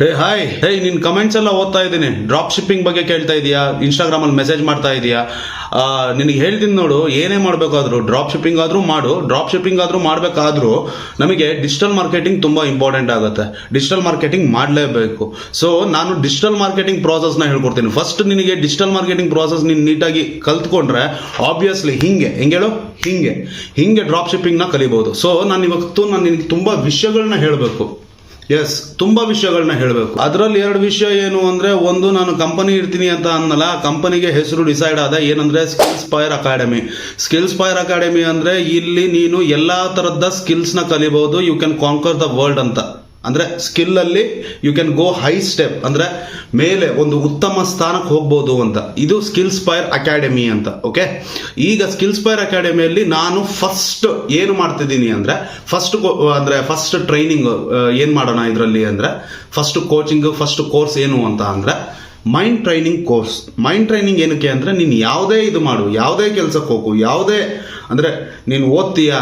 ಹೇ hi ಹೇ ನಿನ್ನ comments ಎಲ್ಲ ಓದ್ತಾ ಇದ್ದೀನಿ. ಡ್ರಾಪ್ ಶಿಪ್ಪಿಂಗ್ ಬಗ್ಗೆ ಕೇಳ್ತಾ ಇದೀಯಾ, ಇನ್ಸ್ಟಾಗ್ರಾಮಲ್ಲಿ ಮೆಸೇಜ್ ಮಾಡ್ತಾ ಇದೀಯಾ. ನಿನಗೆ ಹೇಳ್ತೀನಿ ನೋಡು, ಏನೇ ಮಾಡಬೇಕಾದ್ರೂ ಡ್ರಾಪ್ ಶಿಪ್ಪಿಂಗ್ ಆದರೂ ಮಾಡು, ಡ್ರಾಪ್ ಶಿಪ್ಪಿಂಗ್ ಆದರೂ ಮಾಡಬೇಕಾದ್ರೂ ನಮಗೆ ಡಿಜಿಟಲ್ ಮಾರ್ಕೆಟಿಂಗ್ ತುಂಬ ಇಂಪಾರ್ಟೆಂಟ್ ಆಗುತ್ತೆ. ಡಿಜಿಟಲ್ ಮಾರ್ಕೆಟಿಂಗ್ ಮಾಡಲೇಬೇಕು. ಸೊ ನಾನು ಡಿಜಿಟಲ್ ಮಾರ್ಕೆಟಿಂಗ್ ಪ್ರಾಸೆಸ್ನ ಹೇಳ್ಕೊಡ್ತೀನಿ. ಫಸ್ಟ್ ನಿನಗೆ ಡಿಜಿಟಲ್ ಮಾರ್ಕೆಟಿಂಗ್ ಪ್ರಾಸೆಸ್ ನೀನು ನೀಟಾಗಿ ಕಲ್ತ್ಕೊಂಡ್ರೆ ಆಬ್ವಿಯಸ್ಲಿ ಹಿಂಗೆ ಡ್ರಾಪ್ ಶಿಪ್ಪಿಂಗ್ನ ಕಲಿಬಹುದು. ಸೊ ನಾನು ನಿನಗೆ ತುಂಬ ವಿಷಯಗಳನ್ನ ಹೇಳಬೇಕು. ತುಂಬಾ ವಿಷಯಗಳನ್ನ ಹೇಳಬೇಕು. ಅದರಲ್ಲಿ 2 ವಿಷಯ ಏನು ಅಂದ್ರೆ, ಒಂದು ನಾನು ಕಂಪನಿ ಇರ್ತೀನಿ ಅಂತ ಅನ್ನಲ್ಲ, ಕಂಪನಿಗೆ ಹೆಸರು ಡಿಸೈಡ್ ಆದ ಏನಂದ್ರೆ ಸ್ಕಿಲ್ಸ್ ಫೈರ್ ಅಕಾಡೆಮಿ ಅಂದ್ರೆ ಇಲ್ಲಿ ನೀನು ಎಲ್ಲಾ ತರದ ಸ್ಕಿಲ್ಸ್ ನ ಕಲಿಬಹುದು. You can conquer the world ಅಂತ. ಅಂದ್ರೆ ಸ್ಕಿಲ್ ಅಲ್ಲಿ you can go high step, ಅಂದ್ರೆ ಮೇಲೆ ಒಂದು ಉತ್ತಮ ಸ್ಥಾನಕ್ಕೆ ಹೋಗ್ಬೋದು ಅಂತ. ಇದು ಸ್ಕಿಲ್ಸ್ ಫೈರ್ ಅಕಾಡೆಮಿ ಅಂತ. ಓಕೆ, ಈಗ ಸ್ಕಿಲ್ಸ್ ಫೈರ್ ಅಕಾಡೆಮಿಯಲ್ಲಿ ನಾನು ಫಸ್ಟ್ ಏನು ಮಾಡ್ತಿದ್ದೀನಿ ಅಂದ್ರೆ, ಫಸ್ಟ್ ಟ್ರೈನಿಂಗ್ ಏನ್ ಮಾಡೋಣ ಇದರಲ್ಲಿ ಅಂದ್ರೆ, ಫಸ್ಟ್ ಕೋರ್ಸ್ ಏನು ಅಂತ ಅಂದ್ರೆ mind training course. Mind training ಏನಕ್ಕೆ ಅಂದ್ರೆ, ನೀನು ಯಾವುದೇ ಇದು ಮಾಡು, ಯಾವುದೇ ಕೆಲಸಕ್ಕೆ ಹೋಗು, ಯಾವುದೇ ಅಂದ್ರೆ ನೀನು ಓದ್ತೀಯಾ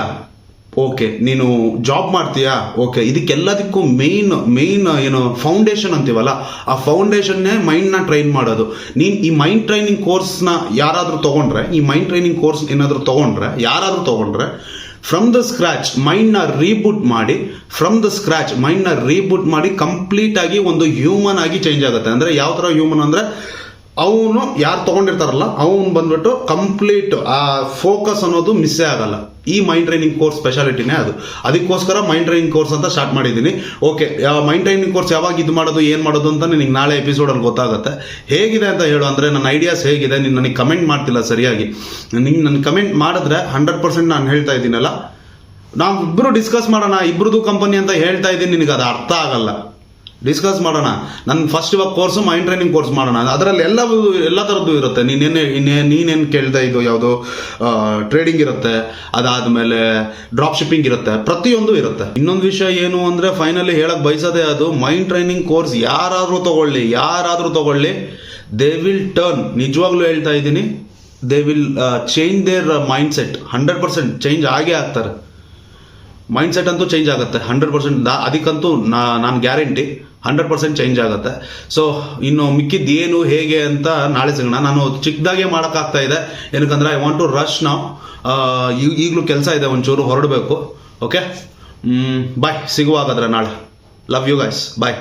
ಓಕೆ, ನೀನು ಜಾಬ್ ಮಾಡ್ತೀಯಾ ಓಕೆ, ಇದಕ್ಕೆಲ್ಲದಕ್ಕೂ ಮೇನ್ ಏನು ಫೌಂಡೇಶನ್ ಅಂತೀವಲ್ಲ, ಆ ಫೌಂಡೇಶನ್ನೇ ಮೈಂಡ್ನ ಟ್ರೈನ್ ಮಾಡೋದು. ನೀನು ಈ ಮೈಂಡ್ ಟ್ರೈನಿಂಗ್ ಕೋರ್ಸ್ನ ಯಾರಾದರೂ ತಗೊಂಡ್ರೆ, ಫ್ರಮ್ ದ ಸ್ಕ್ರಾಚ್ ಮೈಂಡ್ನ ರೀಬೂಟ್ ಮಾಡಿ ಕಂಪ್ಲೀಟ್ ಆಗಿ ಒಂದು ಹ್ಯೂಮನ್ ಆಗಿ ಚೇಂಜ್ ಆಗುತ್ತೆ. ಅಂದ್ರೆ ಯಾವ ಥರ ಹ್ಯೂಮನ್ ಅಂದ್ರೆ, ಅವನು ಯಾರು ತಗೊಂಡಿರ್ತಾರಲ್ಲ ಅವನು ಬಂದ್ಬಿಟ್ಟು ಕಂಪ್ಲೀಟ್ ಆ ಫೋಕಸ್ ಅನ್ನೋದು ಮಿಸ್ಸೇ ಆಗಲ್ಲ. ಈ ಮೈಂಡ್ ಟ್ರೈನಿಂಗ್ ಕೋರ್ಸ್ ಸ್ಪೆಷಾಲಿಟಿನೇ ಅದು. ಅದಕ್ಕೋಸ್ಕರ ಮೈಂಡ್ ಟ್ರೈನಿಂಗ್ ಕೋರ್ಸ್ ಅಂತ ಸ್ಟಾರ್ಟ್ ಮಾಡಿದ್ದೀನಿ. ಓಕೆ, ಮೈಂಡ್ ಟ್ರೈನಿಂಗ್ ಕೋರ್ಸ್ ಯಾವಾಗ ಇದು ಮಾಡೋದು, ಏನು ಮಾಡೋದು ಅಂತ ನಿನಗೆ ನಾಳೆ ಎಪಿಸೋಡಲ್ಲಿ ಗೊತ್ತಾಗುತ್ತೆ. ಹೇಗಿದೆ ಅಂತ ಹೇಳು, ಅಂದರೆ ನನ್ನ ಐಡಿಯಾಸ್ ಹೇಗಿದೆ, ನೀನು ನನಗೆ ಕಮೆಂಟ್ ಮಾಡ್ತಿಲ್ಲ ಸರಿಯಾಗಿ. ನೀನು ನನಗೆ ಕಮೆಂಟ್ ಮಾಡಿದ್ರೆ 100% ನಾನು ಹೇಳ್ತಾ ಇದ್ದೀನಲ್ಲ, ನಾವಿಬ್ಬರು ಡಿಸ್ಕಸ್ ಮಾಡೋಣ. ಇಬ್ಬರದು ಕಂಪನಿ ಅಂತ ಹೇಳ್ತಾ ಇದ್ದೀನಿ, ನಿನಗೆ ಅದು ಅರ್ಥ ಆಗಲ್ಲ. ಡಿಸ್ಕಸ್ ಮಾಡೋಣ. ನನ್ನ ಫಸ್ಟ್ ಇವಾಗ ಕೋರ್ಸು ಮೈಂಡ್ ಟ್ರೈನಿಂಗ್ ಕೋರ್ಸ್ ಮಾಡೋಣ. ಅದರಲ್ಲಿ ಎಲ್ಲ ಥರದ್ದು ಇರುತ್ತೆ. ನೀನೇನು ಕೇಳ್ತಾ ಇದ್ದು ಯಾವುದು, ಟ್ರೇಡಿಂಗ್ ಇರುತ್ತೆ, ಅದಾದಮೇಲೆ ಡ್ರಾಪ್ ಶಿಪ್ಪಿಂಗ್ ಇರುತ್ತೆ, ಪ್ರತಿಯೊಂದು ಇರುತ್ತೆ. ಇನ್ನೊಂದು ವಿಷಯ ಏನು ಅಂದರೆ, ಫೈನಲಿ ಹೇಳಕ್ ಬಯಸೋದೇ ಅದು, ಮೈಂಡ್ ಟ್ರೈನಿಂಗ್ ಕೋರ್ಸ್ ಯಾರಾದರೂ ತಗೊಳ್ಳಿ, ದೇ ವಿಲ್ ಟರ್ನ್, ನಿಜವಾಗ್ಲೂ ಹೇಳ್ತಾ ಇದ್ದೀನಿ, they will change their mind set. 100% change ಆಗೇ ಆಗ್ತಾರೆ. ಮೈಂಡ್ ಸೆಟ್ ಅಂತೂ ಚೇಂಜ್ ಆಗುತ್ತೆ 100%. ಅದಕ್ಕಂತೂ ನಾನು ಗ್ಯಾರಂಟಿ 100% ಚೇಂಜ್ ಆಗುತ್ತೆ. ಸೊ ಇನ್ನು ಮಿಕ್ಕಿದ್ದು ಏನು ಹೇಗೆ ಅಂತ ನಾಳೆ ಸಿಗೋಣ. ನಾನು ಚಿಕ್ಕದಾಗೆ ಮಾಡೋಕ್ಕಾಗ್ತಾ ಇದೆ, ಏನಕ್ಕಂದ್ರೆ ಐ ವಾಂಟ್ ಟು ರಶ್ ನಾವು. ಈಗಲೂ ಕೆಲಸ ಇದೆ, ಒಂಚೂರು ಹೊರಡಬೇಕು. ಓಕೆ, ಬಾಯ್, ಸಿಗುವಾಗಾದ್ರೆ ನಾಳೆ. Love you guys, bye.